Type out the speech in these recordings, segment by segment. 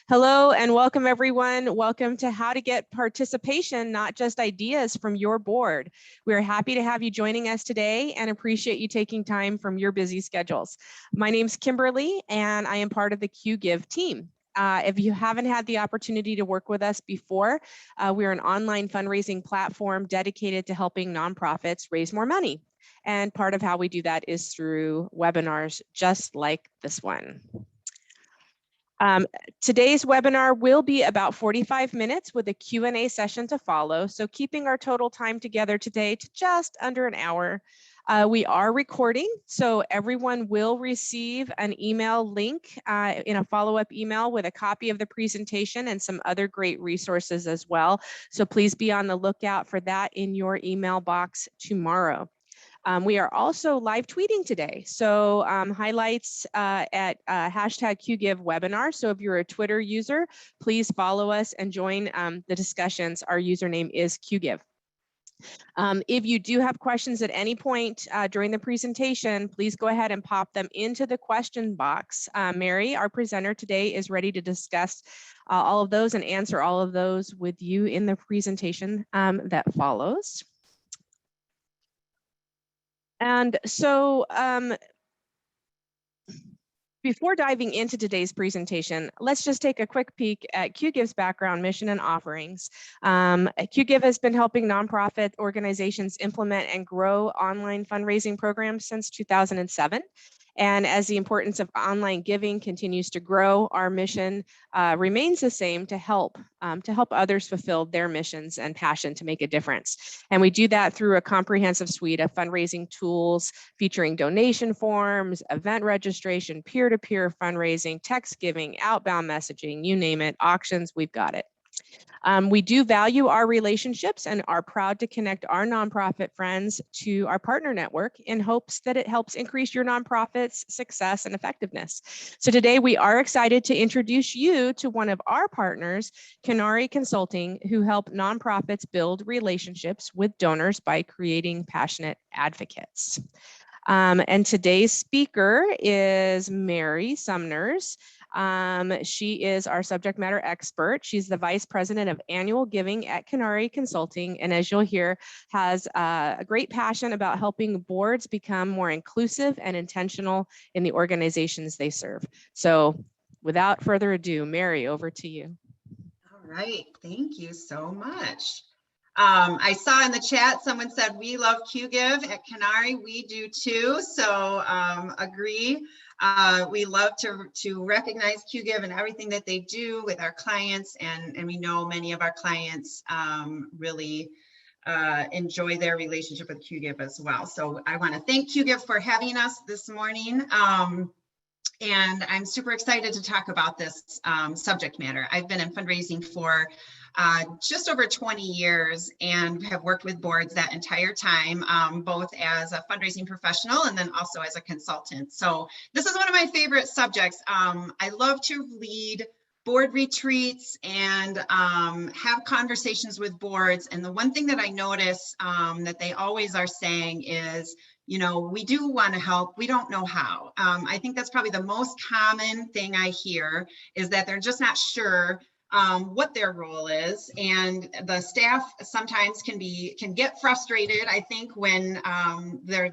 Hello and welcome everyone. Welcome to How to Get Participation, Not Just Ideas from Your Board. We're happy to have you joining us today and appreciate you taking time from your busy schedules. My name's Kimberly and I am part of the QGIve team. If you haven't had the opportunity to work with us before, we're an online fundraising platform dedicated to helping nonprofits raise more money. And part of how we do that is through webinars just like this one. Today's webinar will be about 45 minutes with a Q&A session to follow. So keeping our total time together today to just under an hour. We are recording, so everyone will receive an email link in a follow-up email with a copy of the presentation and some other great resources as well. So please be on the lookout for that in your email box tomorrow. We are also live tweeting today. So highlights at hashtag QGIve webinar. So if you're a Twitter user, please follow us and join the discussions. Our username is QGIve. If you do have questions at any point during the presentation, please go ahead and pop them into the question box. Mary, our presenter today, is ready to discuss all of those and answer all of those with you in the presentation that follows. And so before diving into today's presentation, let's just take a quick peek at QGIV's background, mission, and offerings. QGIve has been helping nonprofit organizations implement and grow online fundraising programs since 2007. And as the importance of online giving continues to grow, our mission remains the same: to help others fulfill their missions and passion to make a difference. And we do that through a comprehensive suite of fundraising tools featuring donation forms, event registration, peer-to-peer fundraising, text giving, outbound messaging, you name it, auctions, we've got it. We do value our relationships and are proud to connect our nonprofit friends to our partner network in hopes that it helps increase your nonprofit's success and effectiveness. So today we are excited to introduce you to one of our partners, Canary Consulting, who help nonprofits build relationships with donors by creating passionate advocates. And today's speaker is Mary Sumners. She is our subject matter expert. She's the Vice President of Annual Giving at Canary Consulting, and as you'll hear, has a great passion about helping boards become more inclusive and intentional in the organizations they serve. So without further ado, Mary, over to you. All right, thank you so much. I saw in the chat someone said we love QGIve at Canary. We do too, so agree. We love to recognize QGIve and everything that they do with our clients, and we know many of our clients really enjoy their relationship with QGIve as well. So I want to thank QGIve for having us this morning. And I'm super excited to talk about this subject matter. I've been in fundraising for just over 20 years and have worked with boards that entire time, both as a fundraising professional and then also as a consultant. So this is one of my favorite subjects. I love to lead board retreats and have conversations with boards. And the one thing that I notice that they always are saying is, you know, we do want to help, we don't know how. I think that's probably the most common thing I hear, is that they're just not sure what their role is, and the staff sometimes can get frustrated, I think, when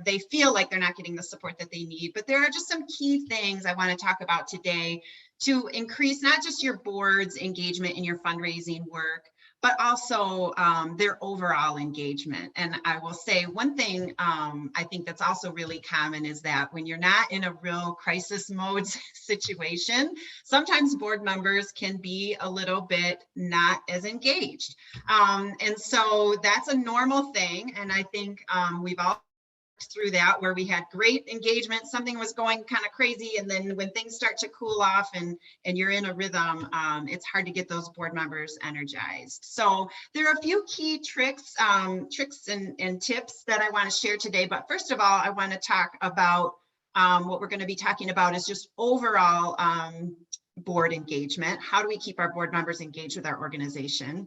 they feel like they're not getting the support that they need. But there are just some key things I want to talk about today to increase not just your board's engagement in your fundraising work, but also their overall engagement. And I will say one thing I think that's also really common is that when you're not in a real crisis mode situation, sometimes board members can be a little bit not as engaged. And so that's a normal thing. And I think we've all through that, where we had great engagement, something was going kind of crazy, and then when things start to cool off and you're in a rhythm, it's hard to get those board members energized. So there are a few key tricks and tips that I want to share today. But first of all, I want to talk about what we're going to be talking about is just overall board engagement. How do we keep our board members engaged with our organization?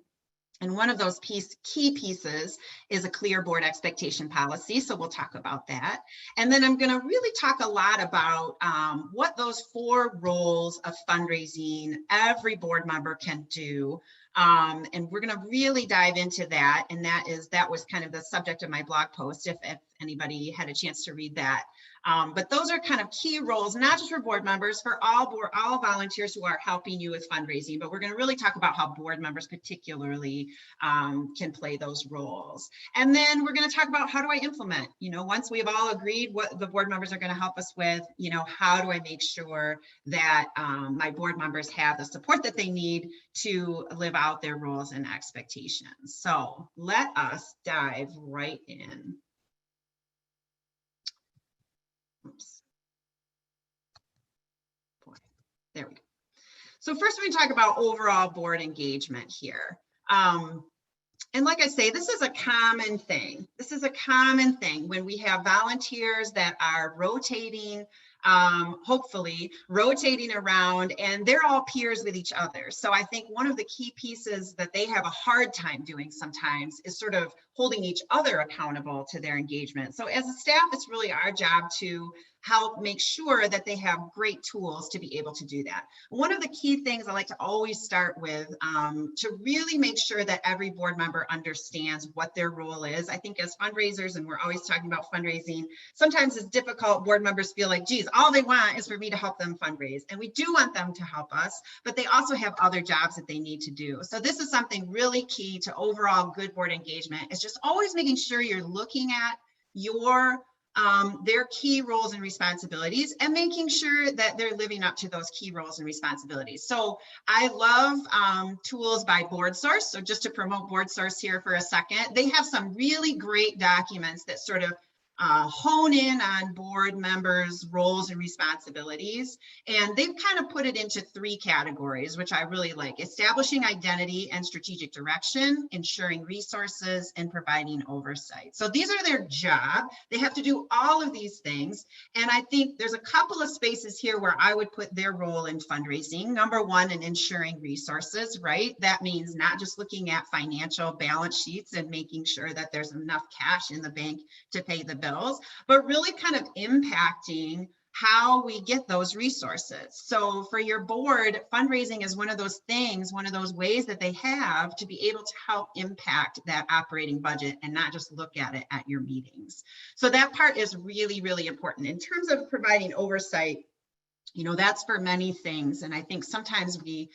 And one of those key pieces is a clear board expectation policy. So we'll talk about that. And then I'm going to really talk a lot about what those 4 roles of fundraising every board member can do. And we're going to really dive into that. And that was kind of the subject of my blog post, if anybody had a chance to read that. But those are kind of key roles, not just for board members, for all volunteers who are helping you with fundraising, but we're going to really talk about how board members particularly can play those roles. And then we're going to talk about, how do I implement, once we've all agreed what the board members are going to help us with, how do I make sure that my board members have the support that they need to live out their roles and expectations. So let us dive right in. Oops. Boy, there we go. So first we talk about overall board engagement here. And like I say, this is a common thing. This is a common thing when we have volunteers that are rotating, hopefully rotating around, and they're all peers with each other. So I think one of the key pieces that they have a hard time doing sometimes is sort of holding each other accountable to their engagement. So as a staff, it's really our job to help make sure that they have great tools to be able to do that. One of the key things I like to always start with, to really make sure that every board member understands what their role is. I think as fundraisers, and we're always talking about fundraising, sometimes it's difficult. Board members feel like, geez, all they want is for me to help them fundraise. And we do want them to help us, but they also have other jobs that they need to do. So this is something really key to overall good board engagement, is just always making sure you're looking at their key roles and responsibilities and making sure that they're living up to those key roles and responsibilities. So I love tools by BoardSource. So just to promote BoardSource here for a second, they have some really great documents that sort of hone in on board members' roles and responsibilities. And they've kind of put it into 3 categories, which I really like: establishing identity and strategic direction, ensuring resources, and providing oversight. So these are their job. They have to do all of these things. And I think there's a couple of spaces here where I would put their role in fundraising. Number 1, in ensuring resources, right? That means not just looking at financial balance sheets and making sure that there's enough cash in the bank to pay the bills, but really kind of impacting how we get those resources. So for your board, fundraising is one of those things, one of those ways that they have to be able to help impact that operating budget and not just look at it at your meetings. So that part is really, really important. In terms of providing oversight, that's for many things. And I think sometimes we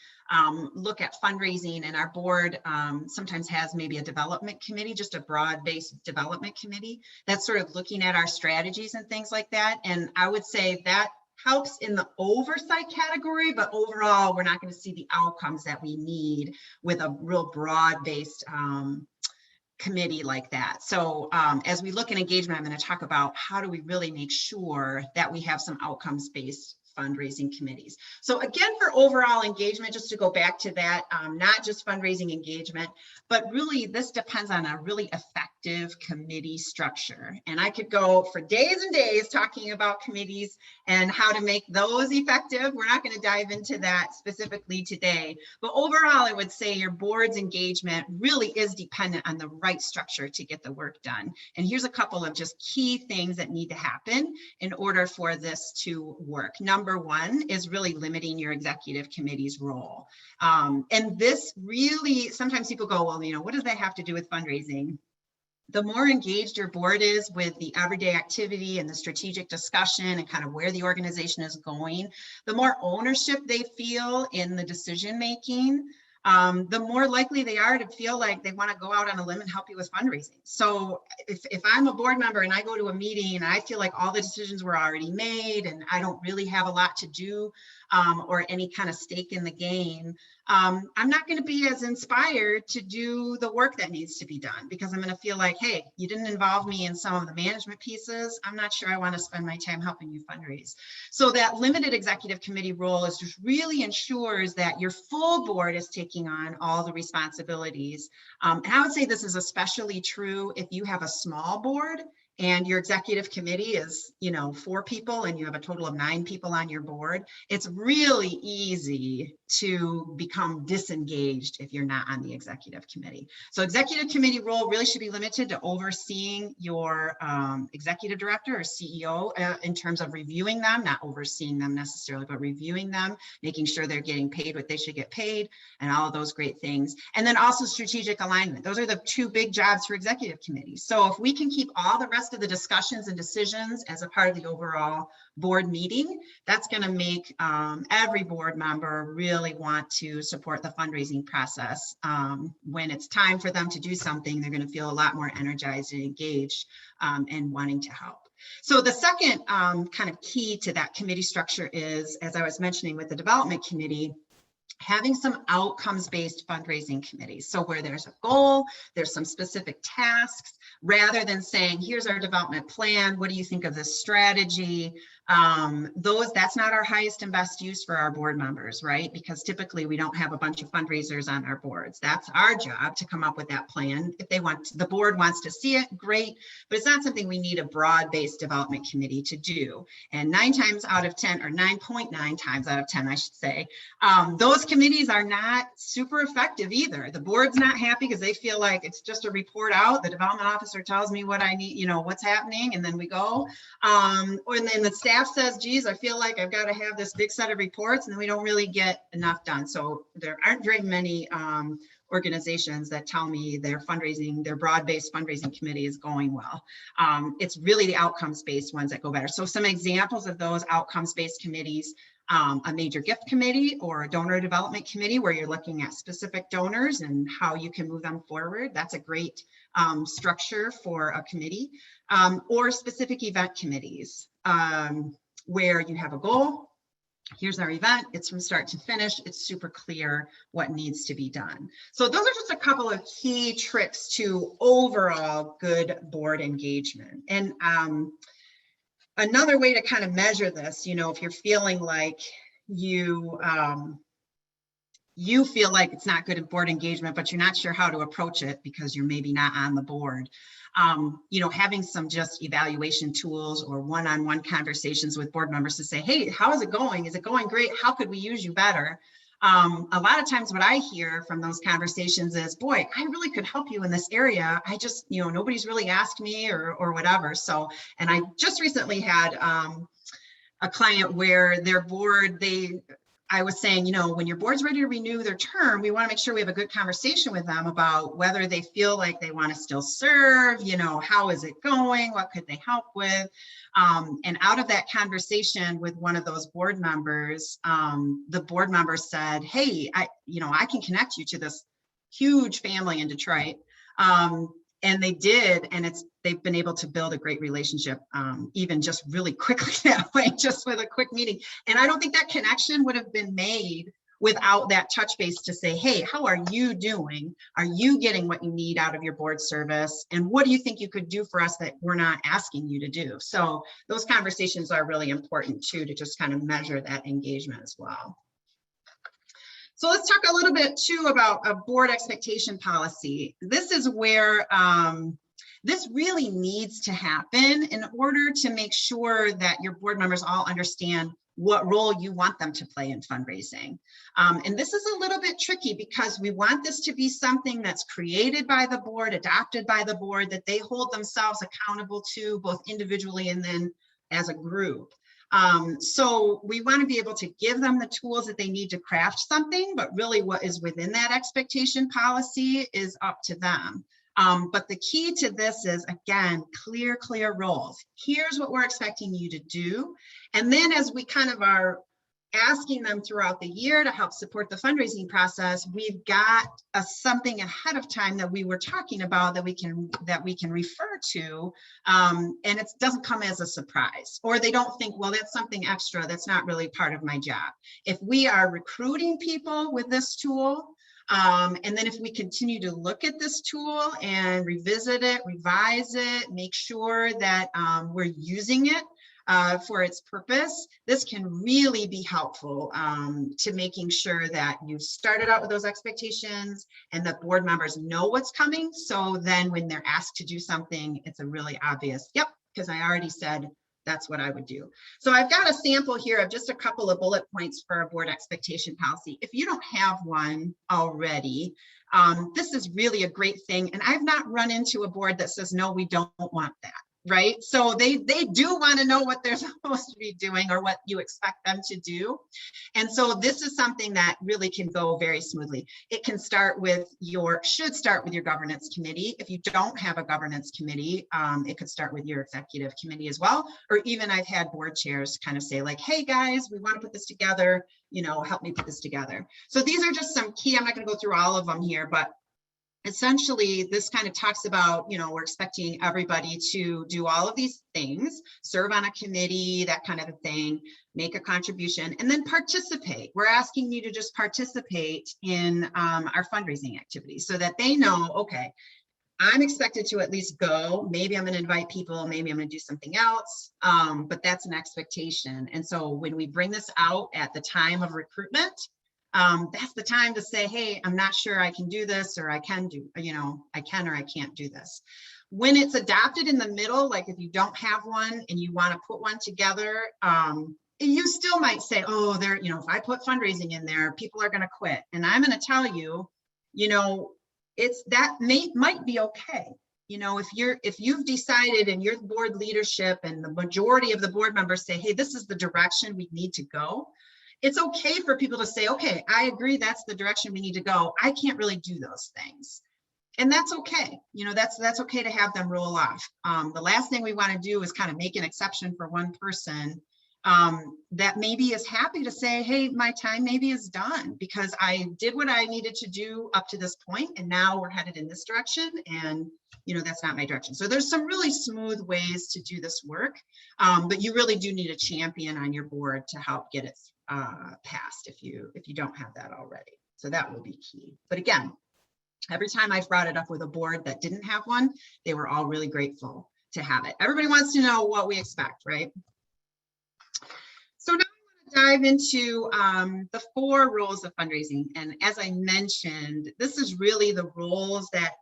look at fundraising, and our board sometimes has maybe a development committee, just a broad-based development committee that's sort of looking at our strategies and things like that. And I would say that helps in the oversight category, but overall, we're not going to see the outcomes that we need with a real broad-based committee like that. So as we look at engagement, I'm going to talk about how do we really make sure that we have some outcomes-based fundraising committees. So again, for overall engagement, just to go back to that, not just fundraising engagement, but really this depends on a really effective committee structure. And I could go for days and days talking about committees and how to make those effective. We're not going to dive into that specifically today, but overall, I would say your board's engagement really is dependent on the right structure to get the work done. And here's a couple of just key things that need to happen in order for this to work. Number 1 is really limiting your executive committee's role. And this really, sometimes people go, well, what does that have to do with fundraising? The more engaged your board is with the everyday activity and the strategic discussion and kind of where the organization is going, the more ownership they feel in the decision making, the more likely they are to feel like they want to go out on a limb and help you with fundraising. So if I'm a board member and I go to a meeting and I feel like all the decisions were already made and I don't really have a lot to do or any kind of stake in the game, I'm not going to be as inspired to do the work that needs to be done, because I'm going to feel like, hey, you didn't involve me in some of the management pieces. I'm not sure I want to spend my time helping you fundraise. So that limited executive committee role is just really ensures that your full board is taking on all the responsibilities. And I would say this is especially true if you have a small board and your executive committee is, 4 people and you have a total of 9 people on your board, it's really easy to become disengaged if you're not on the executive committee. So executive committee role really should be limited to overseeing your executive director or CEO in terms of reviewing them, not overseeing them necessarily, but reviewing them, making sure they're getting paid what they should get paid, and all of those great things. And then also strategic alignment. Those are the 2 big jobs for executive committees. So if we can keep all the rest of the discussions and decisions as a part of the overall board meeting, that's going to make every board member really want to support the fundraising process. When it's time for them to do something, they're going to feel a lot more energized and engaged and wanting to help. So the second kind of key to that committee structure is, as I was mentioning with the development committee, having some outcomes-based fundraising committees. So where there's a goal, there's some specific tasks, rather than saying, here's our development plan, what do you think of this strategy? That's not our highest and best use for our board members, right? Because typically we don't have a bunch of fundraisers on our boards. That's our job to come up with that plan. If the board wants to see it, great, but it's not something we need a broad-based development committee to do. And 9 times out of 10, or 9.9 times out of 10, I should say, those committees are not super effective either. The board's not happy because they feel like it's just a report out. The development officer tells me what I need, what's happening, and then we go. And then the staff says, geez, I feel like I've got to have this big set of reports, and then we don't really get enough done. So there aren't very many organizations that tell me their broad-based fundraising committee is going well. It's really the outcomes-based ones that go better. So some examples of those outcomes-based committees: a major gift committee or a donor development committee, where you're looking at specific donors and how you can move them forward. That's a great structure for a committee. Or specific event committees, where you have a goal. Here's our event. It's from start to finish. It's super clear what needs to be done. So those are just a couple of key tricks to overall good board engagement. And another way to kind of measure this, if you're feeling like you feel like it's not good at board engagement, but you're not sure how to approach it because you're maybe not on the board, having some just evaluation tools or one-on-one conversations with board members to say, hey, how is it going? Is it going great? How could we use you better? A lot of times what I hear from those conversations is, boy, I really could help you in this area. I just, nobody's really asked me or whatever. So, and I just recently had a client where their board, I was saying, when your board's ready to renew their term, we want to make sure we have a good conversation with them about whether they feel like they want to still serve, how is it going? What could they help with? And out of that conversation with one of those board members, the board member said, hey, I can connect you to this huge family in Detroit. And they did, and they've been able to build a great relationship, even just really quickly that way, just with a quick meeting. And I don't think that connection would have been made without that touch base to say, hey, how are you doing? Are you getting what you need out of your board service? And what do you think you could do for us that we're not asking you to do? So those conversations are really important too, to just kind of measure that engagement as well. So let's talk a little bit too about a board expectation policy. This is where this really needs to happen in order to make sure that your board members all understand what role you want them to play in fundraising. And this is a little bit tricky because we want this to be something that's created by the board, adopted by the board, that they hold themselves accountable to, both individually and then as a group. So we want to be able to give them the tools that they need to craft something, but really what is within that expectation policy is up to them. But the key to this is, again, clear roles. Here's what we're expecting you to do. And then as we kind of are asking them throughout the year to help support the fundraising process, we've got something ahead of time that we were talking about that we can refer to, and it doesn't come as a surprise, or they don't think, well, that's something extra, that's not really part of my job. If we are recruiting people with this tool, and then if we continue to look at this tool and revisit it, revise it, make sure that we're using it for its purpose, this can really be helpful to making sure that you've started out with those expectations and that board members know what's coming. So then when they're asked to do something, it's a really obvious, yep, because I already said that's what I would do. So I've got a sample here of just a couple of bullet points for a board expectation policy. If you don't have one already, this is really a great thing. And I've not run into a board that says, no, we don't want that. Right? So they do want to know what they're supposed to be doing or what you expect them to do. And so this is something that really can go very smoothly. It can start with should start with your governance committee. If you don't have a governance committee, it could start with your executive committee as well. Or even I've had board chairs kind of say like, hey guys, we want to put this together, help me put this together. So these are just some key, I'm not going to go through all of them here, but essentially, this kind of talks about, we're expecting everybody to do all of these things, serve on a committee, that kind of a thing, make a contribution, and then participate. We're asking you to just participate in our fundraising activities so that they know, okay, I'm expected to at least go. Maybe I'm going to invite people. Maybe I'm going to do something else. But that's an expectation. And so when we bring this out at the time of recruitment, that's the time to say, hey, I'm not sure I can do this, or I can do, I can or I can't do this. When it's adopted in the middle, like if you don't have one and you want to put one together, you still might say, oh, if I put fundraising in there, people are going to quit. And I'm going to tell you, might be okay. If you've decided and your board leadership and the majority of the board members say, hey, this is the direction we need to go. It's okay for people to say, okay, I agree, that's the direction we need to go. I can't really do those things. And that's okay. That's okay to have them roll off. The last thing we want to do is kind of make an exception for one person that maybe is happy to say, hey, my time maybe is done because I did what I needed to do up to this point, and now we're headed in this direction, and that's not my direction. So there's some really smooth ways to do this work, but you really do need a champion on your board to help get it passed if you don't have that already. So that will be key. But again, every time I've brought it up with a board that didn't have one, they were all really grateful to have it. Everybody wants to know what we expect, right? So now I want to dive into the 4 roles of fundraising. And as I mentioned, this is really the roles that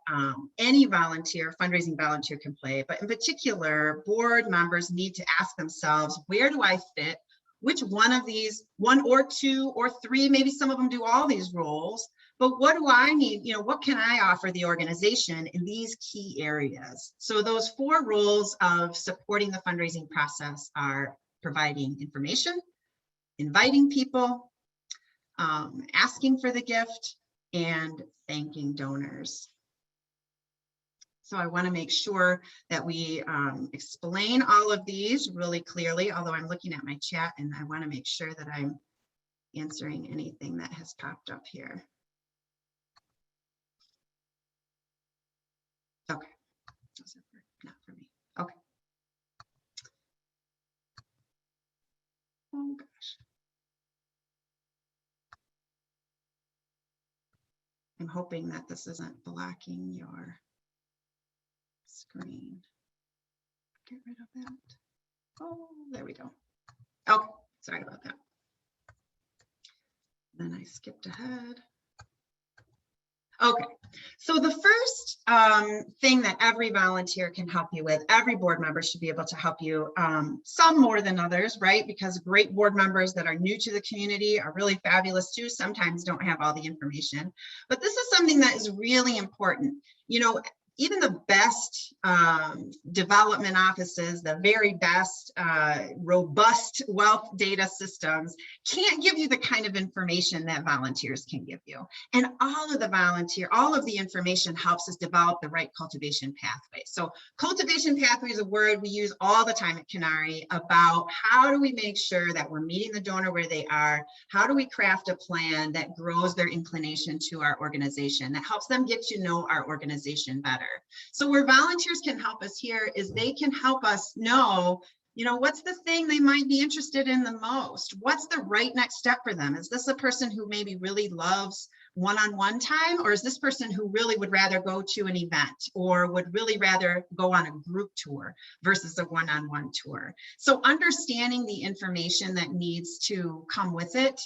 any fundraising volunteer can play. But in particular, board members need to ask themselves, where do I fit? Which one of these, 1 or 2 or 3, maybe some of them do all these roles, but what do I need? What can I offer the organization in these key areas? So those 4 roles of supporting the fundraising process are providing information, inviting people, asking for the gift, and thanking donors. So I want to make sure that we explain all of these really clearly, although I'm looking at my chat and I want to make sure that I'm answering anything that has popped up here. Okay, those are not for me. Okay. Oh gosh. I'm hoping that this isn't blocking your screen. Get rid of that. Oh, there we go. Okay, sorry about that. Then I skipped ahead. Okay, so the first thing that every volunteer can help you with, every board member should be able to help you, some more than others, right? Because great board members that are new to the community are really fabulous too, sometimes don't have all the information. But this is something that is really important. Even the best development offices, the very best robust wealth data systems can't give you the kind of information that volunteers can give you. And all of the information helps us develop the right cultivation pathway. So cultivation pathway is a word we use all the time at Canary about how do we make sure that we're meeting the donor where they are? How do we craft a plan that grows their inclination to our organization, that helps them get to know our organization better? So where volunteers can help us here is they can help us know, what's the thing they might be interested in the most? What's the right next step for them? Is this a person who maybe really loves one-on-one time, or is this person who really would rather go to an event or would really rather go on a group tour versus a one-on-one tour? So understanding the information that needs to come with it,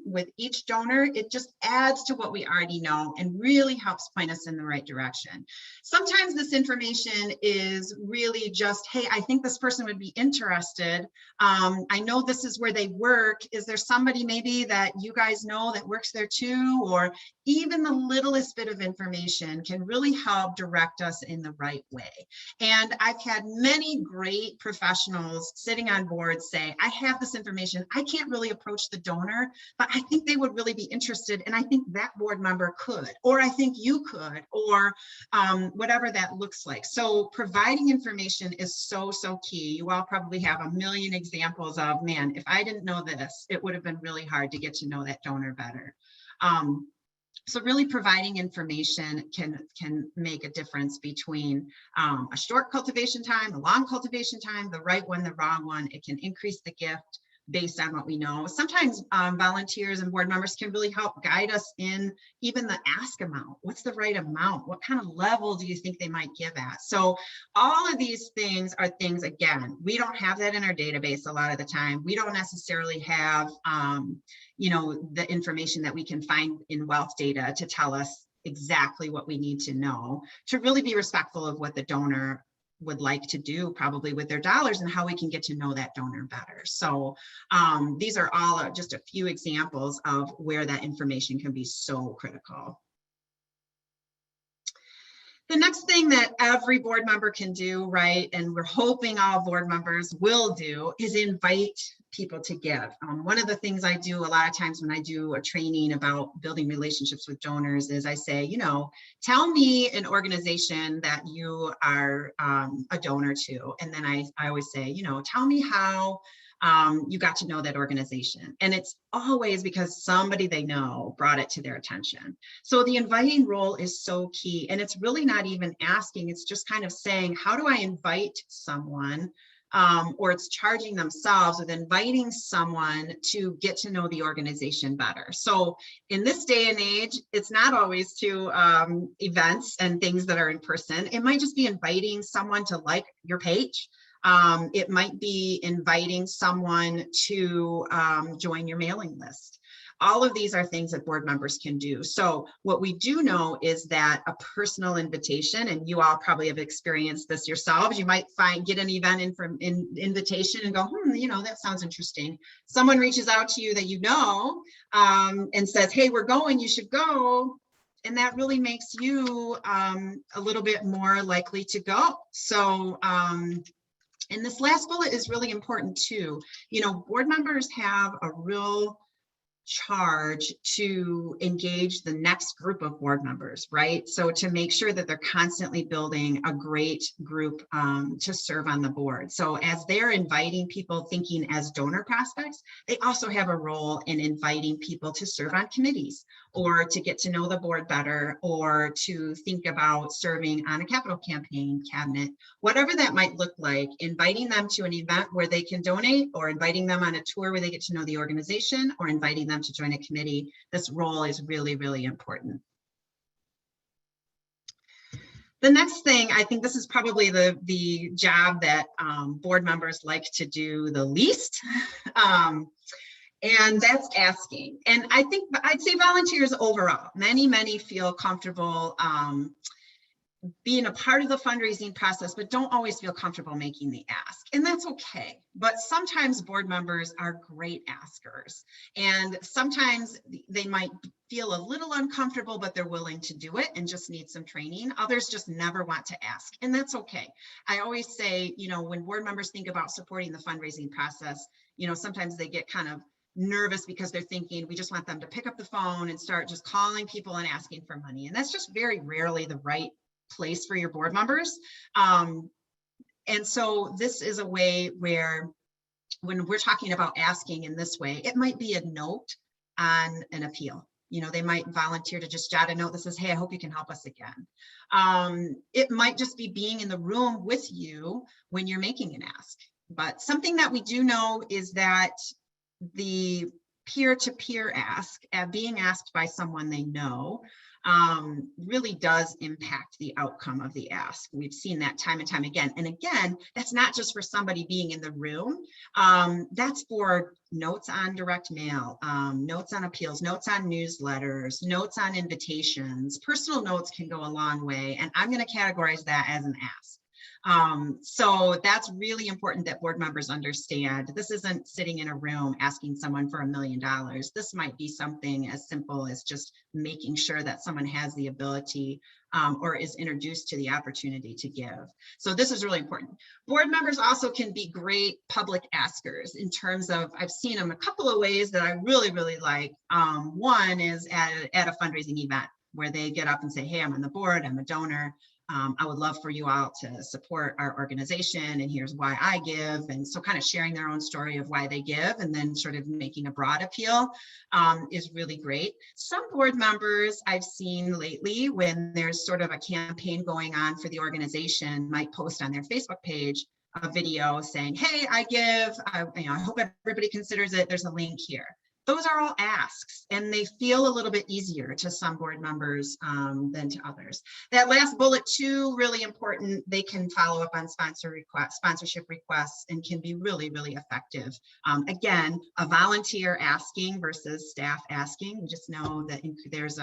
with each donor, it just adds to what we already know and really helps point us in the right direction. Sometimes this information is really just, hey, I think this person would be interested. I know this is where they work. Is there somebody maybe that you guys know that works there too? Or even the littlest bit of information can really help direct us in the right way. And I've had many great professionals sitting on boards say, I have this information. I can't really approach the donor, but I think they would really be interested. And I think that board member could, or I think you could, or whatever that looks like. So providing information is so, so key. You all probably have a million examples of, man, if I didn't know this, it would have been really hard to get to know that donor better. So really providing information can make a difference between a short cultivation time, a long cultivation time, the right one, the wrong one. It can increase the gift based on what we know. Sometimes volunteers and board members can really help guide us in even the ask amount. What's the right amount? What kind of level do you think they might give at? So all of these things are things, again, we don't have that in our database a lot of the time. We don't necessarily have, you know, the information that we can find in wealth data to tell us exactly what we need to know to really be respectful of what the donor would like to do probably with their dollars and how we can get to know that donor better. So these are all just a few examples of where that information can be so critical. The next thing that every board member can do, right, and we're hoping all board members will do, is invite people to give. One of the things I do a lot of times when I do a training about building relationships with donors is I say, you know, tell me an organization that you are a donor to. And then I always say, you know, tell me how you got to know that organization. And it's always because somebody they know brought it to their attention. So the inviting role is so key. And it's really not even asking, it's just kind of saying, how do I invite someone? Or it's charging themselves with inviting someone to get to know the organization better. So in this day and age, it's not always to events and things that are in person. It might just be inviting someone to like your page. It might be inviting someone to join your mailing list. All of these are things that board members can do. So what we do know is that a personal invitation, and you all probably have experienced this yourselves, you might get an event invitation and go, you know, that sounds interesting. Someone reaches out to you that you know and says, hey, we're going, you should go. And that really makes you a little bit more likely to go. So, and this last bullet is really important too. You know, board members have a real charge to engage the next group of board members, right? So to make sure that they're constantly building a great group to serve on the board. So as they're inviting people thinking as donor prospects, they also have a role in inviting people to serve on committees or to get to know the board better or to think about serving on a capital campaign cabinet, whatever that might look like, inviting them to an event where they can donate or inviting them on a tour where they get to know the organization or inviting them to join a committee. This role is really, really important. The next thing, I think this is probably the job that board members like to do the least, and that's asking. And I think I'd say volunteers overall, many feel comfortable being a part of the fundraising process, but don't always feel comfortable making the ask. And that's okay. But sometimes board members are great askers. And sometimes they might feel a little uncomfortable, but they're willing to do it and just need some training. Others just never want to ask. And that's okay. I always say, you know, when board members think about supporting the fundraising process, you know, sometimes they get kind of nervous because they're thinking we just want them to pick up the phone and start just calling people and asking for money. And that's just very rarely the right place for your board members. And so this is a way where when we're talking about asking in this way, it might be a note on an appeal. You know, they might volunteer to just jot a note that says, hey, I hope you can help us again. It might just be being in the room with you when you're making an ask. But something that we do know is that the peer-to-peer ask, being asked by someone they know, really does impact the outcome of the ask. We've seen that time and time again. And again, that's not just for somebody being in the room. That's for notes on direct mail, notes on appeals, notes on newsletters, notes on invitations. Personal notes can go a long way. And I'm going to categorize that as an ask. So that's really important that board members understand. This isn't sitting in a room asking someone for $1 million. This might be something as simple as just making sure that someone has the ability or is introduced to the opportunity to give. So this is really important. Board members also can be great public askers in terms of, I've seen them a couple of ways that I really, really like. One is at a fundraising event where they get up and say, hey, I'm on the board, I'm a donor. I would love for you all to support our organization, and here's why I give. And so kind of sharing their own story of why they give and then sort of making a broad appeal is really great. Some board members I've seen lately, when there's sort of a campaign going on for the organization, might post on their Facebook page a video saying, hey, I give, I hope everybody considers it. There's a link here. Those are all asks, and they feel a little bit easier to some board members than to others. That last bullet too, really important. They can follow up on sponsorship requests and can be really, really effective. Again, a volunteer asking versus staff asking, you just know that there's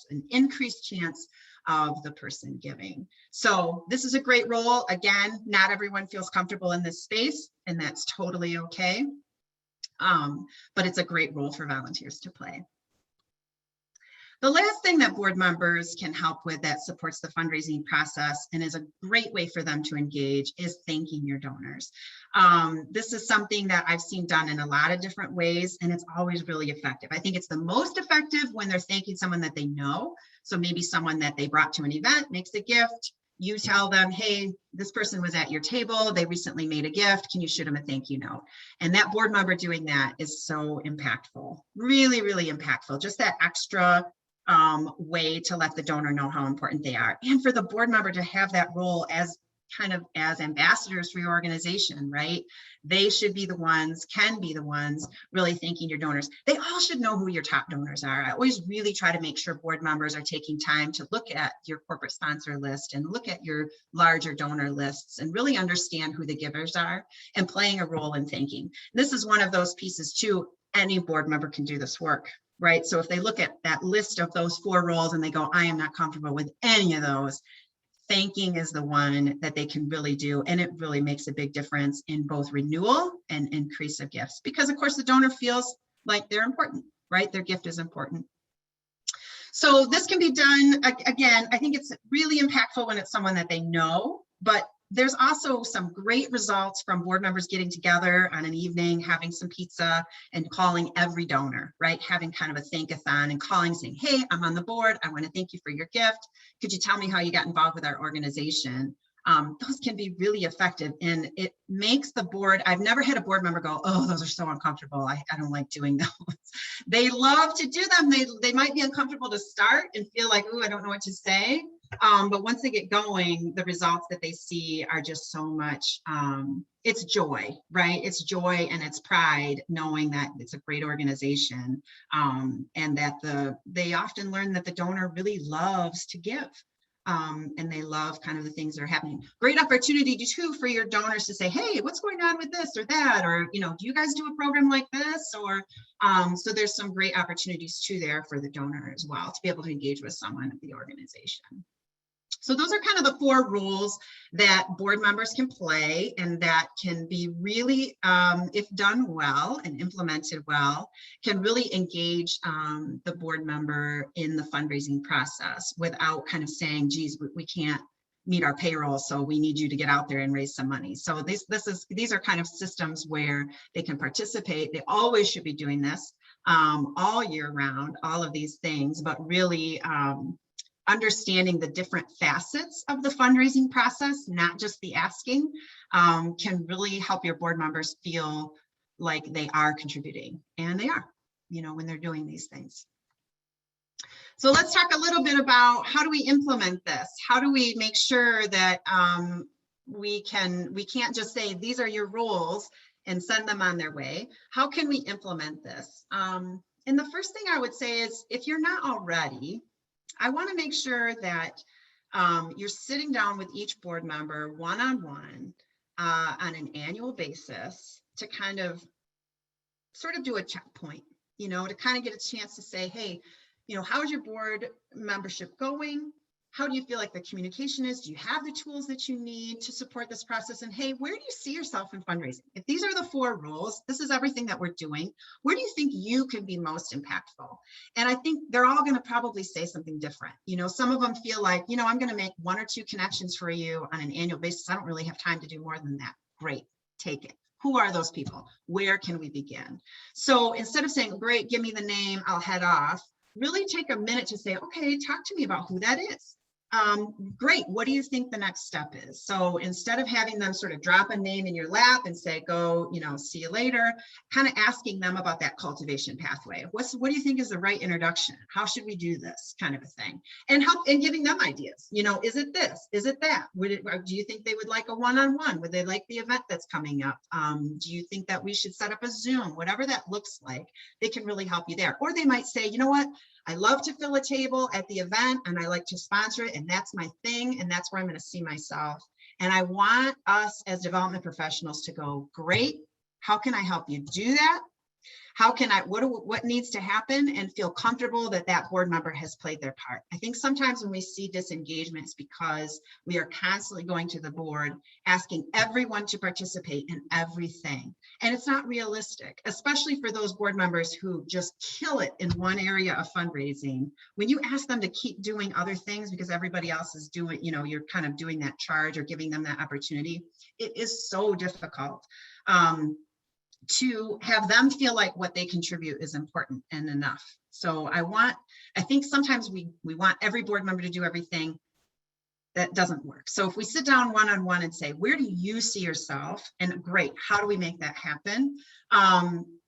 an increased chance of the person giving. So this is a great role. Again, not everyone feels comfortable in this space, and that's totally okay. But it's a great role for volunteers to play. The last thing that board members can help with that supports the fundraising process and is a great way for them to engage is thanking your donors. This is something that I've seen done in a lot of different ways, and it's always really effective. I think it's the most effective when they're thanking someone that they know. So maybe someone that they brought to an event makes a gift. You tell them, hey, this person was at your table, they recently made a gift, can you shoot them a thank you note? And that board member doing that is so impactful, really, really impactful. Just that extra way to let the donor know how important they are. And for the board member to have that role as kind of as ambassadors for your organization, right? They should be the ones, can be the ones really thanking your donors. They all should know who your top donors are. I always really try to make sure board members are taking time to look at your corporate sponsor list and look at your larger donor lists and really understand who the givers are and playing a role in thanking. This is one of those pieces too. Any board member can do this work, right? So if they look at that list of those 4 roles and they go, I am not comfortable with any of those, thanking is the one that they can really do. And it really makes a big difference in both renewal and increase of gifts, because of course the donor feels like they're important, right? Their gift is important. So this can be done, again, I think it's really impactful when it's someone that they know, but there's also some great results from board members getting together on an evening, having some pizza and calling every donor, right? Having kind of a thank-a-thon and calling, saying, hey, I'm on the board. I want to thank you for your gift. Could you tell me how you got involved with our organization? Those can be really effective, and it makes the board, I've never had a board member go, oh, those are so uncomfortable. I don't like doing those. They love to do them. They might be uncomfortable to start and feel like, oh, I don't know what to say. But once they get going, the results that they see are just so much, it's joy, right? It's joy and it's pride knowing that it's a great organization, and that they often learn that the donor really loves to give. And they love kind of the things that are happening. Great opportunity too for your donors to say, hey, what's going on with this or that? Or, you know, do you guys do a program like this? Or, so there's some great opportunities too there for the donor as well to be able to engage with someone at the organization. So those are kind of the 4 roles that board members can play, and that can be really, if done well and implemented well, can really engage the board member in the fundraising process without kind of saying, geez, we can't meet our payroll, so we need you to get out there and raise some money. So these are kind of systems where they can participate. They always should be doing this all year round, all of these things, but really understanding the different facets of the fundraising process, not just the asking, can really help your board members feel like they are contributing, and they are, you know, when they're doing these things. So let's talk a little bit about how do we implement this? How do we make sure that we can't just say, these are your roles, and send them on their way. How can we implement this? And the first thing I would say is, if you're not already, I want to make sure that you're sitting down with each board member one-on-one on an annual basis to kind of sort of do a checkpoint, to kind of get a chance to say, hey, how's your board membership going? How do you feel like the communication is? Do you have the tools that you need to support this process? And hey, where do you see yourself in fundraising? If these are the 4 rules, this is everything that we're doing, where do you think you can be most impactful? And I think they're all going to probably say something different. Some of them feel like, I'm going to make 1 or 2 connections for you on an annual basis. I don't really have time to do more than that. Great, take it. Who are those people? Where can we begin? So instead of saying, great, give me the name, I'll head off, really take a minute to say, okay, talk to me about who that is. Great, what do you think the next step is? So instead of having them sort of drop a name in your lap and say, go, see you later, kind of asking them about that cultivation pathway. What do you think is the right introduction? How should we do this, kind of a thing? And giving them ideas. Is it this? Is it that? Do you think they would like a one-on-one? Would they like the event that's coming up? Do you think that we should set up a Zoom? Whatever that looks like, they can really help you there. Or they might say, you know what? I love to fill a table at the event and I like to sponsor it, and that's my thing, and that's where I'm going to see myself. And I want us as development professionals to go, great, how can I help you do that? How can I, what needs to happen, and feel comfortable that that board member has played their part? I think sometimes when we see disengagement, it's because we are constantly going to the board, asking everyone to participate in everything. And it's not realistic, especially for those board members who just kill it in one area of fundraising. When you ask them to keep doing other things because everybody else is doing, you're kind of doing that charge or giving them that opportunity, it is so difficult. To have them feel like what they contribute is important and enough. So I think sometimes we want every board member to do everything. That doesn't work. So if we sit down one-on-one and say, where do you see yourself? And great, how do we make that happen?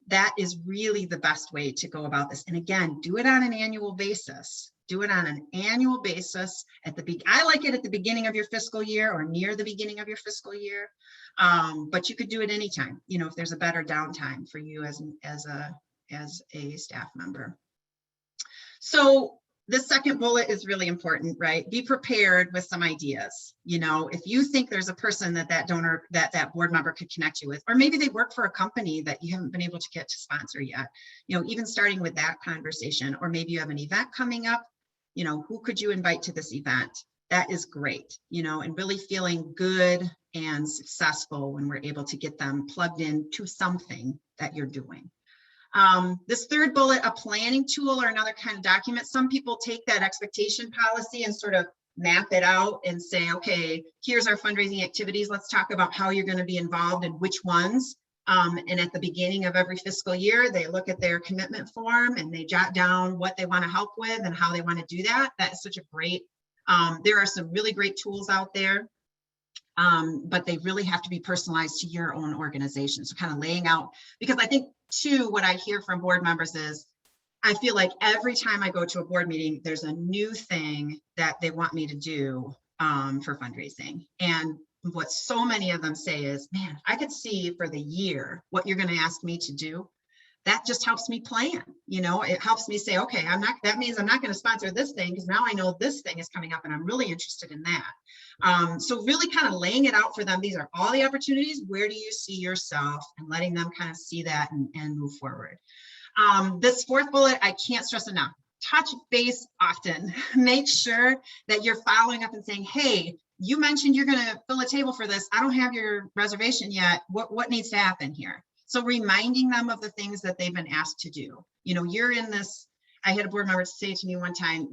That is really the best way to go about this. And again, do it on an annual basis. Do it on an annual basis. I like it at the beginning of your fiscal year or near the beginning of your fiscal year. But you could do it anytime, if there's a better downtime for you as a staff member. So the second bullet is really important, right? Be prepared with some ideas. If you think there's a person that board member could connect you with, or maybe they work for a company that you haven't been able to get to sponsor yet, even starting with that conversation, or maybe you have an event coming up, who could you invite to this event? That is great, and really feeling good and successful when we're able to get them plugged into something that you're doing. This third bullet, a planning tool or another kind of document. Some people take that expectation policy and sort of map it out and say, okay, here's our fundraising activities. Let's talk about how you're going to be involved and which ones. And at the beginning of every fiscal year, they look at their commitment form and they jot down what they want to help with and how they want to do that. That is such a great, there are some really great tools out there. But they really have to be personalized to your own organization. So kind of laying out, because I think too, what I hear from board members is, I feel like every time I go to a board meeting, there's a new thing that they want me to do for fundraising. And what so many of them say is, man, I could see for the year what you're going to ask me to do. That just helps me plan. It helps me say, okay, that means I'm not going to sponsor this thing because now I know this thing is coming up and I'm really interested in that. So really kind of laying it out for them. These are all the opportunities. Where do you see yourself? And letting them kind of see that and move forward. This fourth bullet, I can't stress enough. Touch base often. Make sure that you're following up and saying, hey, you mentioned you're going to fill a table for this. I don't have your reservation yet. What needs to happen here? So reminding them of the things that they've been asked to do. You're in this. I had a board member say to me one time,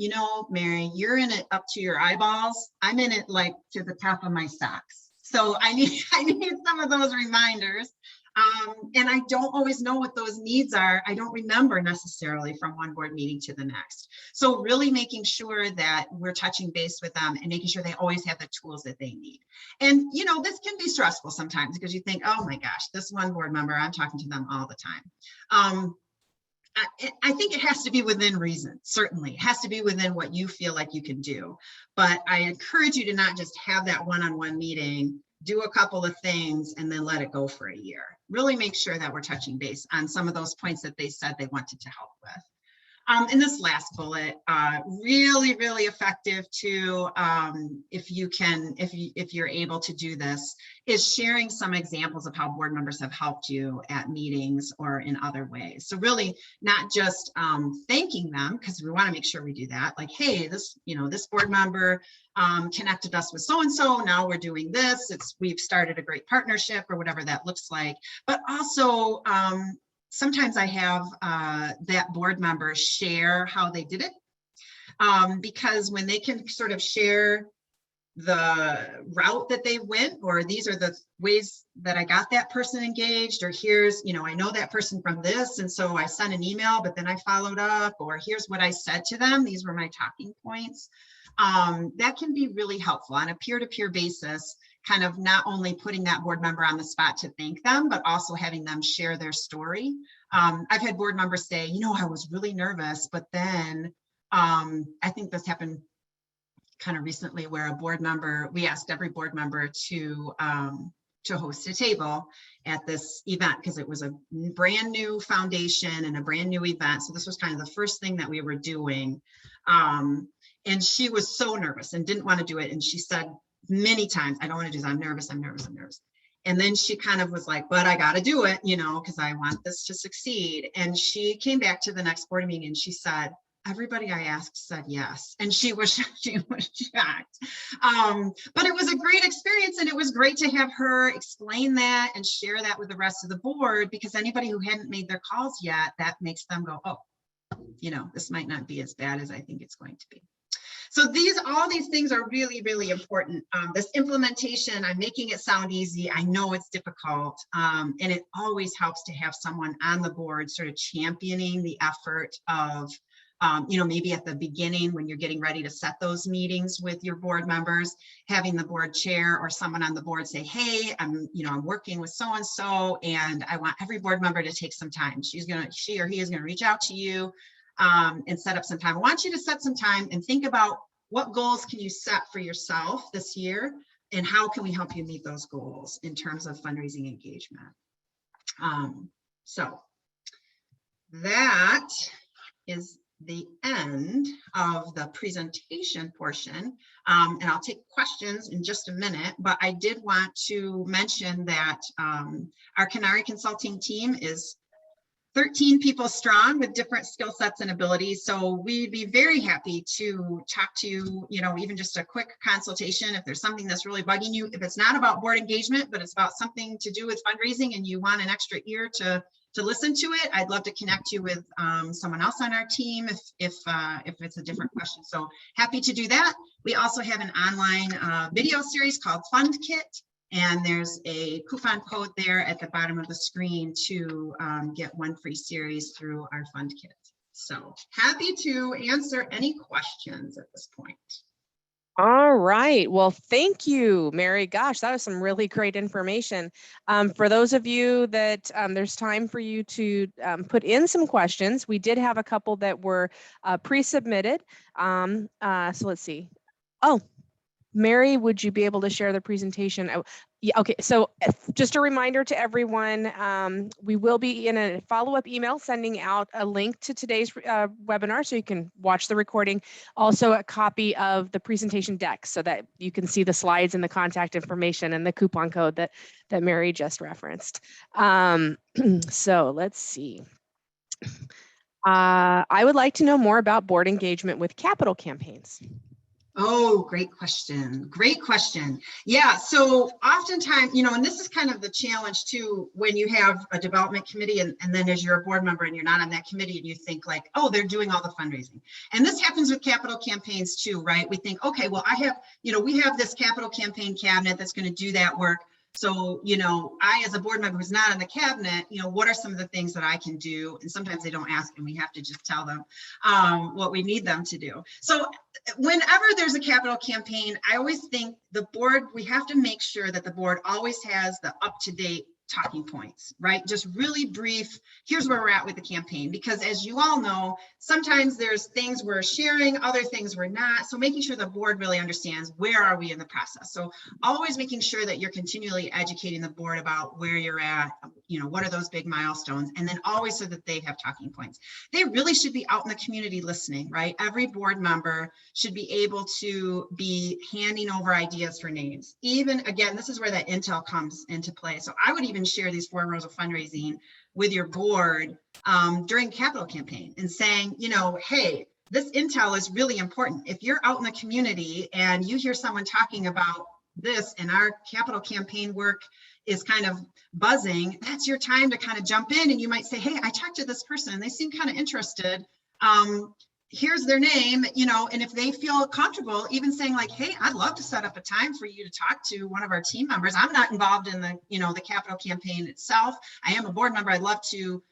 Mary, you're in it up to your eyeballs. I'm in it like to the top of my socks. So I need some of those reminders. And I don't always know what those needs are. I don't remember necessarily from one board meeting to the next. So really making sure that we're touching base with them and making sure they always have the tools that they need. And, this can be stressful sometimes because you think, oh my gosh, this one board member, I'm talking to them all the time. I think it has to be within reason, certainly. It has to be within what you feel like you can do. But I encourage you to not just have that one-on-one meeting do a couple of things, and then let it go for a year. Really make sure that we're touching base on some of those points that they said they wanted to help with. And this last bullet, really, really effective too, if you're able to do this, is sharing some examples of how board members have helped you at meetings or in other ways. So really not just thanking them, because we want to make sure we do that. Like, hey, this board member connected us with so-and-so, now we're doing this. We've started a great partnership, or whatever that looks like. But also, sometimes I have that board member share how they did it, because when they can sort of share the route that they went, or these are the ways that I got that person engaged, or here's, I know that person from this, and so I sent an email, but then I followed up, or here's what I said to them. These were my talking points. That can be really helpful on a peer-to-peer basis, kind of not only putting that board member on the spot to thank them, but also having them share their story. I've had board members say, I was really nervous, but then I think this happened kind of recently, where we asked every board member to host a table at this event, because it was a brand new foundation and a brand new event. So this was kind of the first thing that we were doing. And she was so nervous and didn't want to do it. And she said many times, I don't want to do this. I'm nervous. I'm nervous. I'm nervous. And then she kind of was like, but I got to do it, because I want this to succeed. And she came back to the next board meeting and she said, everybody I asked said yes. And she was shocked. But it was a great experience, and it was great to have her explain that and share that with the rest of the board, because anybody who hadn't made their calls yet, that makes them go, oh, this might not be as bad as I think it's going to be. So all these things are really, really important. This implementation, I'm making it sound easy. I know it's difficult. And it always helps to have someone on the board sort of championing the effort of, maybe at the beginning when you're getting ready to set those meetings with your board members, having the board chair or someone on the board say, hey, I'm working with so-and-so, and I want every board member to take some time. She or he is going to reach out to you and set up some time. I want you to set some time and think about what goals can you set for yourself this year, and how can we help you meet those goals in terms of fundraising engagement. So that is the end of the presentation portion. And I'll take questions in just a minute, but I did want to mention that our Canary Consulting team is 13 people strong with different skill sets and abilities. So we'd be very happy to talk to you, even just a quick consultation if there's something that's really bugging you. If it's not about board engagement, but it's about something to do with fundraising and you want an extra ear to listen to it, I'd love to connect you with someone else on our team if it's a different question. So happy to do that. We also have an online video series called Fund Kit. And there's a coupon code there at the bottom of the screen to get one free series through our Fund Kit. So happy to answer any questions at this point. All right. Well, thank you, Mary. Gosh, that was some really great information. For those of you that there's time for you to put in some questions, we did have a couple that were pre-submitted. So let's see. Oh, Mary, would you be able to share the presentation? Oh, yeah, okay, so just a reminder to everyone, we will be in a follow-up email sending out a link to today's webinar so you can watch the recording. Also a copy of the presentation deck so that you can see the slides and the contact information and the coupon code that Mary just referenced. So let's see. I would like to know more about board engagement with capital campaigns. Oh, great question. Great question. Yeah. So oftentimes, and this is kind of the challenge too, when you have a development committee and then as you're a board member and you're not on that committee and you think like, oh, they're doing all the fundraising. And this happens with capital campaigns too, right? We think, okay, well, we have this capital campaign cabinet that's going to do that work. So, I, as a board member who's not on the cabinet, what are some of the things that I can do? And sometimes they don't ask and we have to just tell them what we need them to do. So whenever there's a capital campaign, I always think the board, we have to make sure that the board always has the up-to-date talking points, right? Just really brief, here's where we're at with the campaign. Because as you all know, sometimes there's things we're sharing, other things we're not. So making sure the board really understands where are we in the process. So always making sure that you're continually educating the board about where you're at, you know, what are those big milestones, and then always so that they have talking points. They really should be out in the community listening, right? Every board member should be able to be handing over ideas for names. Even, again, this is where that intel comes into play. So I would even share these 4 rows of fundraising with your board during capital campaign and saying, you know, hey, this intel is really important. If you're out in the community and you hear someone talking about this and our capital campaign work is kind of buzzing, that's your time to kind of jump in, and you might say, hey, I talked to this person and they seem kind of interested. Here's their name, you know, and if they feel comfortable even saying like, hey, I'd love to set up a time for you to talk to one of our team members. I'm not involved in the, you know, the capital campaign itself. I am a board member. I'd love to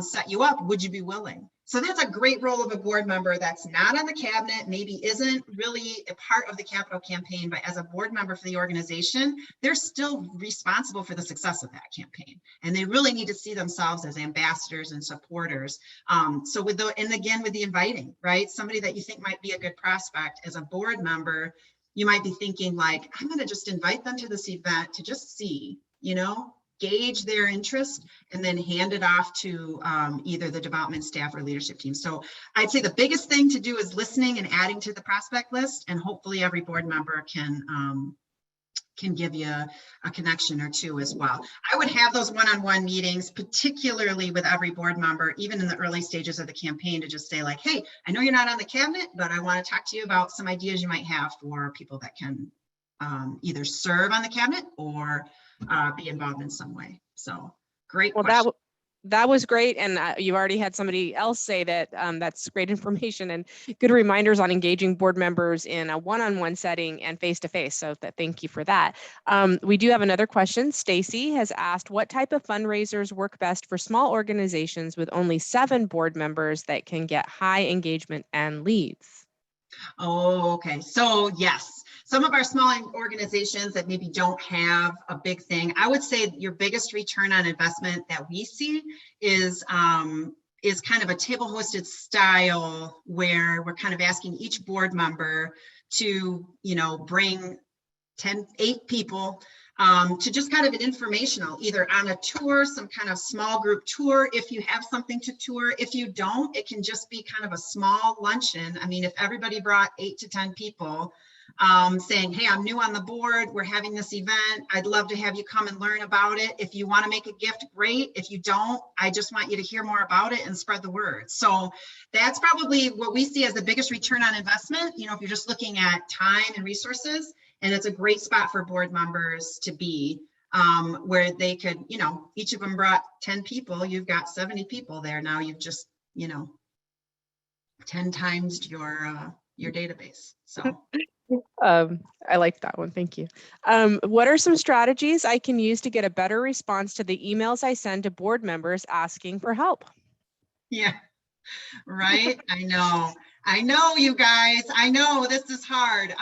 set you up. Would you be willing? So that's a great role of a board member that's not on the cabinet, maybe isn't really a part of the capital campaign, but as a board member for the organization, they're still responsible for the success of that campaign. And they really need to see themselves as ambassadors and supporters. So with the, and again, with the inviting, right? Somebody that you think might be a good prospect as a board member, you might be thinking like, I'm going to just invite them to this event to just see, you know, gauge their interest, and then hand it off to either the development staff or leadership team. So I'd say the biggest thing to do is listening and adding to the prospect list, and hopefully every board member can give you a connection or two as well. I would have those one-on-one meetings, particularly with every board member, even in the early stages of the campaign, to just say like, hey, I know you're not on the cabinet, but I want to talk to you about some ideas you might have for people that can either serve on the cabinet or be involved in some way. So great question. That was great. And you already had somebody else say that that's great information and good reminders on engaging board members in a one-on-one setting and face-to-face. So thank you for that. We do have another question. Stacy has asked, what type of fundraisers work best for small organizations with only 7 board members that can get high engagement and leads? Oh, okay. So yes, some of our small organizations that maybe don't have a big thing, I would say your biggest return on investment that we see is kind of a table hosted style where we're kind of asking each board member to, you know, bring 8 people to just kind of an informational, either on a tour, some kind of small group tour, if you have something to tour. If you don't, it can just be kind of a small luncheon. I mean, if everybody brought 8 to 10 people saying, hey, I'm new on the board, we're having this event, I'd love to have you come and learn about it. If you want to make a gift, great. If you don't, I just want you to hear more about it and spread the word. So that's probably what we see as the biggest return on investment, you know, if you're just looking at time and resources. And it's a great spot for board members to be where they could, you know, each of them brought 10 people, you've got 70 people there. Now you've just, you know, 10 times your database. So I like that one. Thank you. What are some strategies I can use to get a better response to the emails I send to board members asking for help? Yeah, right. I know, you guys, I know this is hard.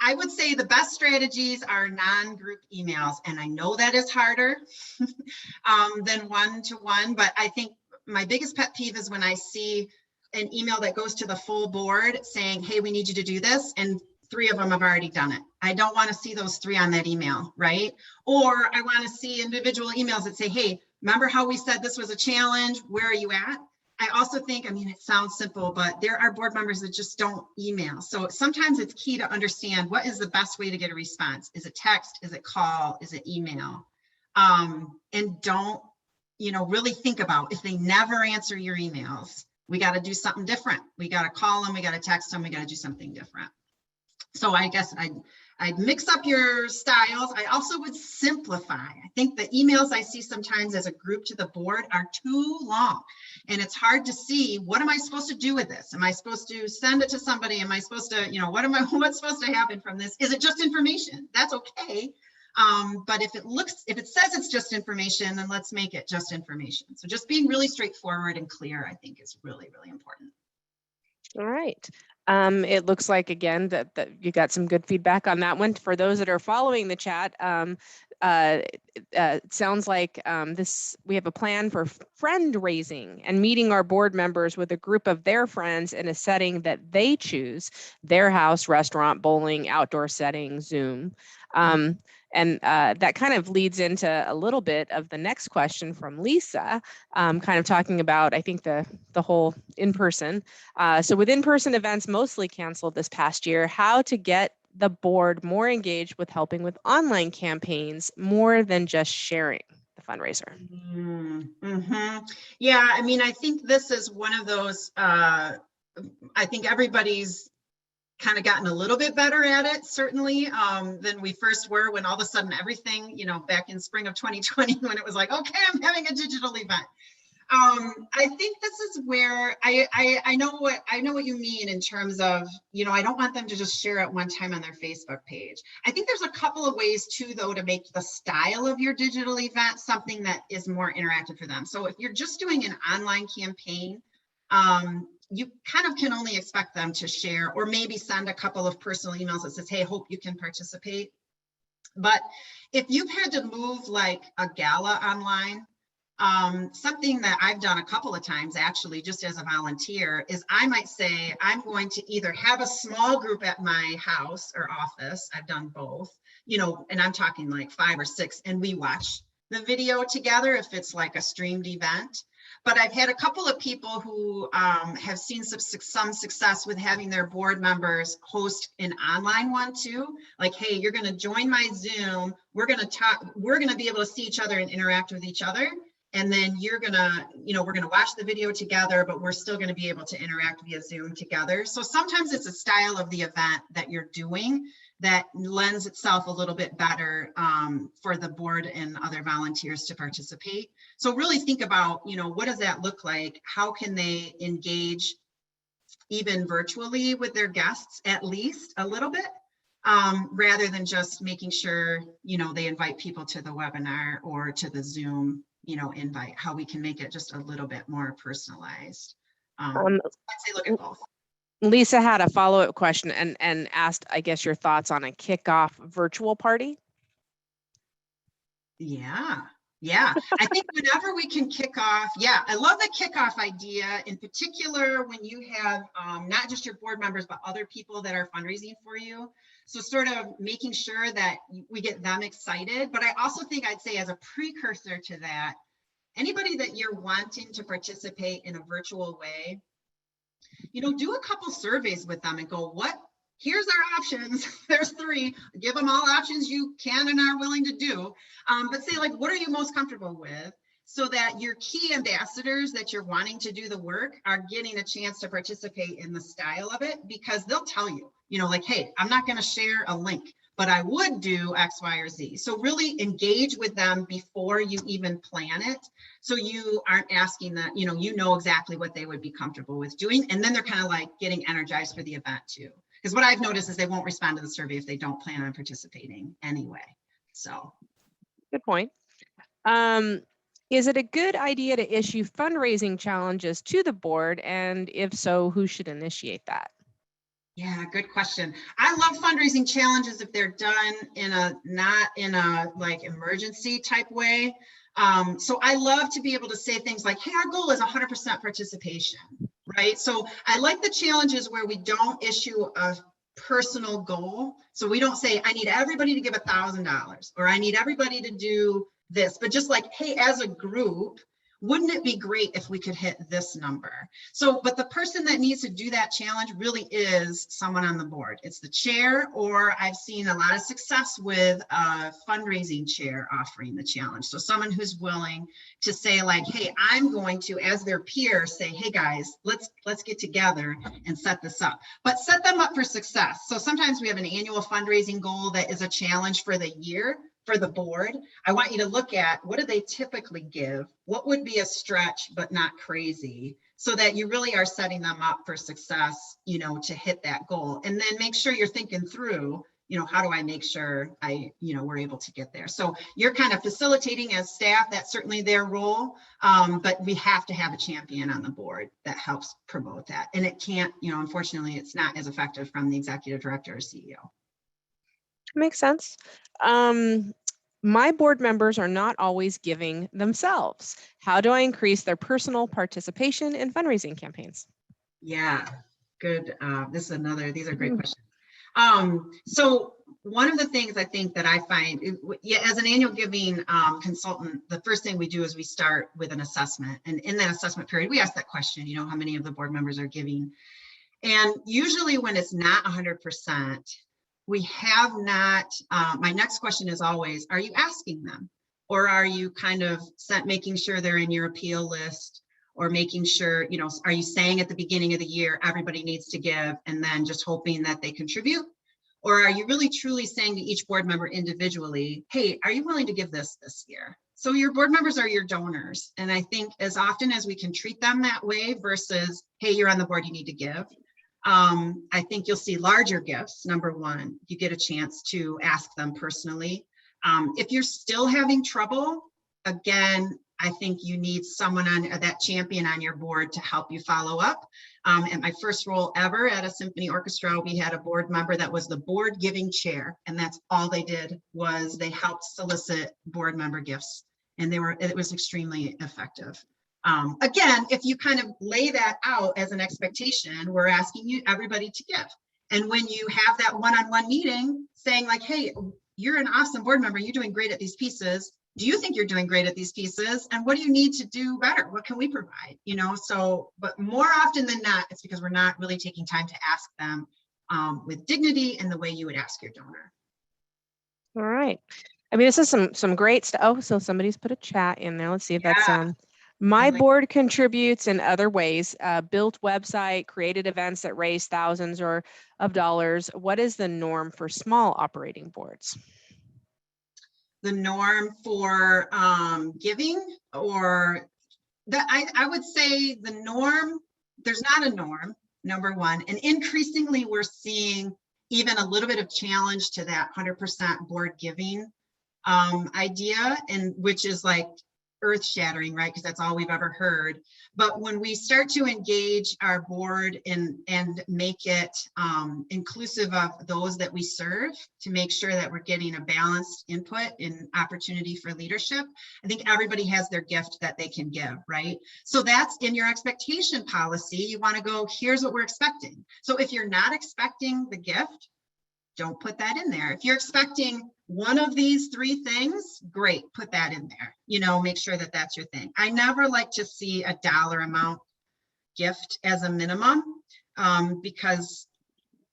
I would say the best strategies are non-group emails. And I know that is harder than one-to-one, but I think my biggest pet peeve is when I see an email that goes to the full board saying, hey, we need you to do this, and 3 of them have already done it. I don't want to see those 3 on that email, right? Or I want to see individual emails that say, hey, remember how we said this was a challenge? Where are you at? I also think, I mean, it sounds simple, but there are board members that just don't email. So sometimes it's key to understand what is the best way to get a response. Is it text? Is it call? Is it email? And don't, you know, really think about if they never answer your emails, we got to do something different. We got to call them. We got to text them. We got to do something different. So I guess I'd mix up your styles. I also would simplify. I think the emails I see sometimes as a group to the board are too long, and it's hard to see, what am I supposed to do with this? Am I supposed to send it to somebody? Am I supposed to, you know, what's supposed to happen from this? Is it just information? That's okay. But if it says it's just information, then let's make it just information. So just being really straightforward and clear, I think, is really, really important. All right. It looks like, again, that you got some good feedback on that one. For those that are following the chat, it sounds like we have a plan for friend raising and meeting our board members with a group of their friends in a setting that they choose, their house, restaurant, bowling, outdoor setting, Zoom. And that kind of leads into a little bit of the next question from Lisa, kind of talking about, I think, the whole in-person. So with in-person events mostly canceled this past year, how to get the board more engaged with helping with online campaigns more than just sharing the fundraiser. Yeah, I mean, I think this is one of those, I think everybody's kind of gotten a little bit better at it, certainly, than we first were, when all of a sudden everything, back in spring of 2020, when it was like, okay, I'm having a digital event. I think this is where I know what you mean in terms of, I don't want them to just share it one time on their Facebook page. I think there's a couple of ways too, though, to make the style of your digital event something that is more interactive for them. So if you're just doing an online campaign, you kind of can only expect them to share, or maybe send a couple of personal emails that says, hey, hope you can participate. But if you've had to move like a gala online, something that I've done a couple of times, actually, just as a volunteer, is I might say, I'm going to either have a small group at my house or office. I've done both, and I'm talking like 5 or 6, and we watch the video together if it's like a streamed event. But I've had a couple of people who have seen some success with having their board members host an online one too. Like, hey, you're going to join my Zoom. We're going to talk. We're going to be able to see each other and interact with each other. And then you're going to, we're going to watch the video together, but we're still going to be able to interact via Zoom together. So sometimes it's a style of the event that you're doing that lends itself a little bit better for the board and other volunteers to participate. So really think about, what does that look like? How can they engage even virtually with their guests, at least a little bit, rather than just making sure, they invite people to the webinar or to the Zoom, invite, how we can make it just a little bit more personalized. I'd say look at both. Lisa had a follow-up question and asked, I guess, your thoughts on a kickoff virtual party. Yeah. I think whenever we can kick off, I love the kickoff idea, in particular when you have not just your board members, but other people that are fundraising for you. So sort of making sure that we get them excited. But I also think I'd say, as a precursor to that, anybody that you're wanting to participate in a virtual way, do a couple surveys with them and go, here's our options. There's 3. Give them all options you can and are willing to do. But say, like, what are you most comfortable with? So that your key ambassadors that you're wanting to do the work are getting a chance to participate in the style of it, because they'll tell you, like, hey, I'm not going to share a link, but I would do X, Y, or Z. So really engage with them before you even plan it. So you aren't asking that, you know exactly what they would be comfortable with doing. And then they're kind of like getting energized for the event too. Because what I've noticed is they won't respond to the survey if they don't plan on participating anyway. So. Good point. Is it a good idea to issue fundraising challenges to the board? And if so, who should initiate that? Yeah, good question. I love fundraising challenges if they're done not in a like emergency type way. So I love to be able to say things like, hey, our goal is 100% participation, right? So I like the challenges where we don't issue a personal goal. So we don't say, I need everybody to give $1,000 or I need everybody to do this, but just like, hey, as a group, wouldn't it be great if we could hit this number? So, but the person that needs to do that challenge really is someone on the board. It's the chair, or I've seen a lot of success with a fundraising chair offering the challenge. So someone who's willing to say like, hey, I'm going to, as their peer, say, hey guys, let's get together and set this up, but set them up for success. So sometimes we have an annual fundraising goal that is a challenge for the year. For the board, I want you to look at what do they typically give? What would be a stretch, but not crazy, so that you really are setting them up for success, to hit that goal. And then make sure you're thinking through, how do I make sure we're able to get there? So you're kind of facilitating as staff, that's certainly their role. But we have to have a champion on the board that helps promote that. And it can't, unfortunately, it's not as effective from the executive director or CEO. Makes sense. My board members are not always giving themselves. How do I increase their personal participation in fundraising campaigns? Yeah, good. These are great Mhm. questions. So one of the things I think that I find, yeah, as an annual giving consultant, the first thing we do is we start with an assessment. And in that assessment period, we ask that question, how many of the board members are giving? And usually when it's not 100%, we have not, my next question is always, are you asking them? Or are you kind of making sure they're in your appeal list? Or making sure, are you saying at the beginning of the year, everybody needs to give, and then just hoping that they contribute? Or are you really truly saying to each board member individually, hey, are you willing to give this year? So your board members are your donors. And I think as often as we can treat them that way versus, hey, you're on the board, you need to give. I think you'll see larger gifts. Number one, you get a chance to ask them personally. If you're still having trouble, again, I think you need someone on that champion on your board to help you follow up. At my first role ever at a symphony orchestra, we had a board member that was the board giving chair, and that's all they did was they helped solicit board member gifts, and it was extremely effective. Again, if you kind of lay that out as an expectation, we're asking you everybody to give. And when you have that one-on-one meeting saying like, hey, you're an awesome board member, you're doing great at these pieces. Do you think you're doing great at these pieces? And what do you need to do better? What can we provide? But more often than not, it's because we're not really taking time to ask them with dignity and the way you would ask your donor. All right. I mean, this is some great stuff. Oh, so somebody's put a chat in there. Let's see if that's my board contributes in other ways, built website, created events that raise thousands of dollars. What is the norm for small operating boards? The norm for giving, or that I would say the norm, there's not a norm, number one. And increasingly, we're seeing even a little bit of challenge to that 100% board giving idea, and which is like earth shattering, right? Because that's all we've ever heard. But when we start to engage our board and make it inclusive of those that we serve, to make sure that we're getting a balanced input and opportunity for leadership, I think everybody has their gift that they can give, right? So that's in your expectation policy. You want to go, here's what we're expecting. So if you're not expecting the gift, don't put that in there. If you're expecting one of these three things, great, put that in there. Make sure that that's your thing. I never like to see a dollar amount gift as a minimum, because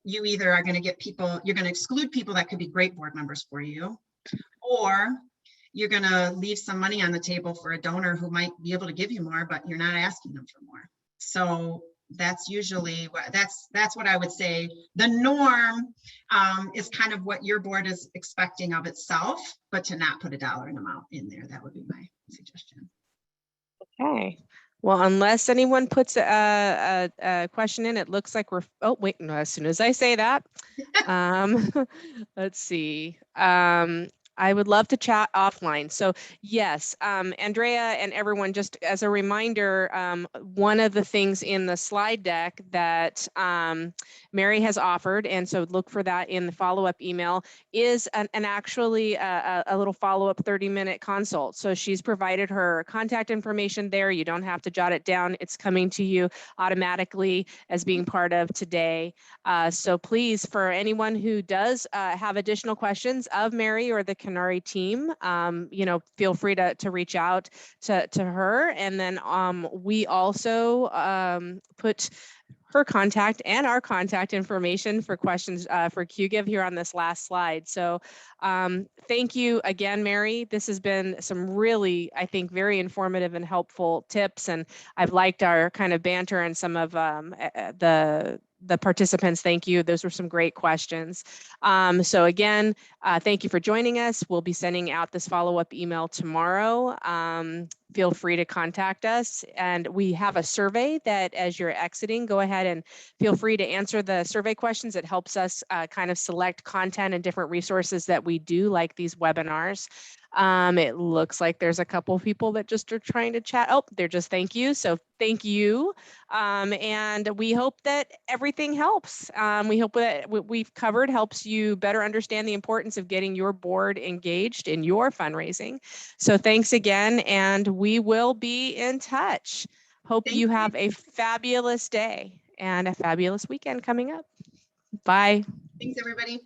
you either are going to get people, you're going to exclude people that could be great board members for you, or you're going to leave some money on the table for a donor who might be able to give you more, but you're not asking them for more. So that's usually that's what I would say. The norm is kind of what your board is expecting of itself, but to not put a dollar amount in there. That would be my suggestion. Okay. Well, unless anyone puts a question in, it looks like we're, oh, wait, no, as soon as I say that, let's see. I would love to chat offline. So yes, Andrea and everyone, just as a reminder, one of the things in the slide deck that Mary has offered, and so look for that in the follow-up email, is actually a little follow-up 30-minute consult. So she's provided her contact information there. You don't have to jot it down. It's coming to you automatically as being part of today. So please, for anyone who does have additional questions of Mary or the Canary team, feel free to reach out to her. And then we also put her contact and our contact information for questions for QGIve here on this last slide. So thank you again, Mary. This has been some really, I think, very informative and helpful tips. And I've liked our kind of banter and some of the participants. Thank you. Those were some great questions. So again, thank you for joining us. We'll be sending out this follow-up email tomorrow. feel free to contact us. And we have a survey that as you're exiting, go ahead and feel free to answer the survey questions. It helps us kind of select content and different resources that we do, like these webinars. It looks like there's a couple of people that just are trying to chat. Oh, they're just thank you. So thank you. And we hope that everything helps. We hope that what we've covered helps you better understand the importance of getting your board engaged in your fundraising. So thanks again, and we will be in touch. Hope Thank you you. have a fabulous day and a fabulous weekend coming up. Bye. Thanks, everybody.